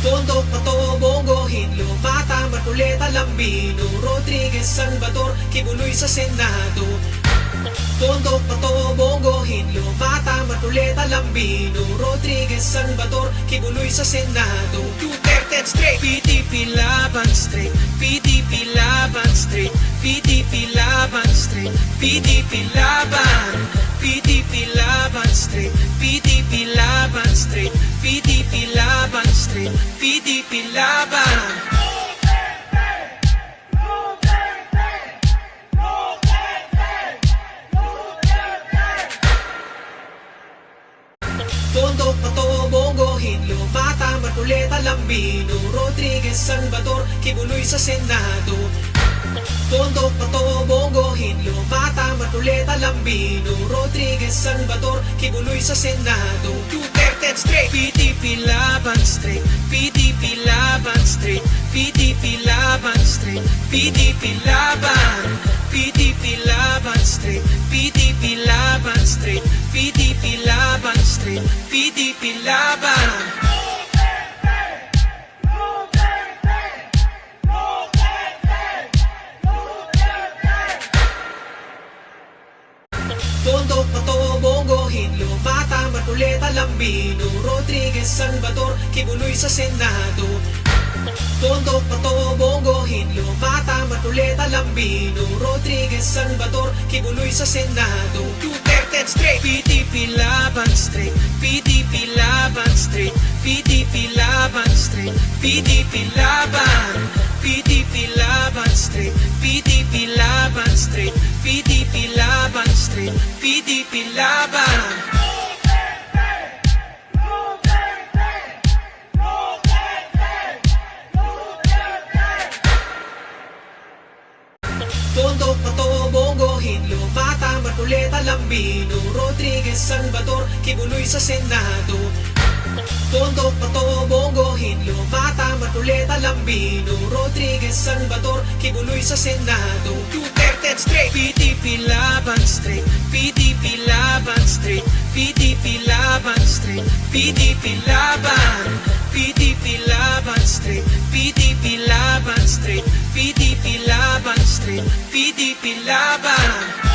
Tondo, Pato, Bongo, Hinlo, Mata, Marcoleta, Lambino, Rodriguez, Salvador, Kibuloy sa Senado. Tondo, Pato, Bongo, Hinlo, Mata, Marcoleta, Lambino, Rodriguez, Salvador, Kibuloy sa Senado. Duterte straight, PDP laban straight, PDP laban straight, PDP laban straight, PDP laban, PDP laban straight, PDP laban straight, PDP laban straight, PDP laban. Tondo, Pato, Bongo, Hinlo, Mata, Marcoleta, Lambino, Rodriguez, Salvador, Kibuloy sa Senado. Tondo, Pato, Bongo, Hinlo, Mata, Marcoleta, Lambino, Rodriguez, Salvador, Kibuloy sa Senado. Duterte straight, PDP laban straight, PDP laban straight, PDP laban straight, PDP laban, PDP laban straight, PDP laban straight, PDP laban straight, PDP laban. Tondo, Pato, Bongo, Hinlo, Mata, Marcoleta, Lambino, Rodriguez, Salvador, Kibuloy sa Senado. Tondo, Pato, Bongo, Hinlo, Mata, Marcoleta, Lambino, Rodriguez, Salvador, Kibuloy sa Senado. Duterte straight, PDP laban straight, PDP laban straight, PDP laban straight, PDP laban, PDP laban straight, PDP laban straight, PDP laban straight, PDP laban. Tondo, Pato, Bongo, Hinlo, Mata, Marcoleta, Lambino, Rodriguez, Salvador, Kibuloy sa Senado. Tondo, Pato, Bongo, Hinlo, Mata, Marcoleta, Lambino, Rodriguez, Salvador, Kibuloy sa Senado. Duterte straight, PDP laban straight, PDP laban straight, PDP laban straight, PDP laban, PDP laban straight, PDP laban straight, PDP laban straight, PDP laban.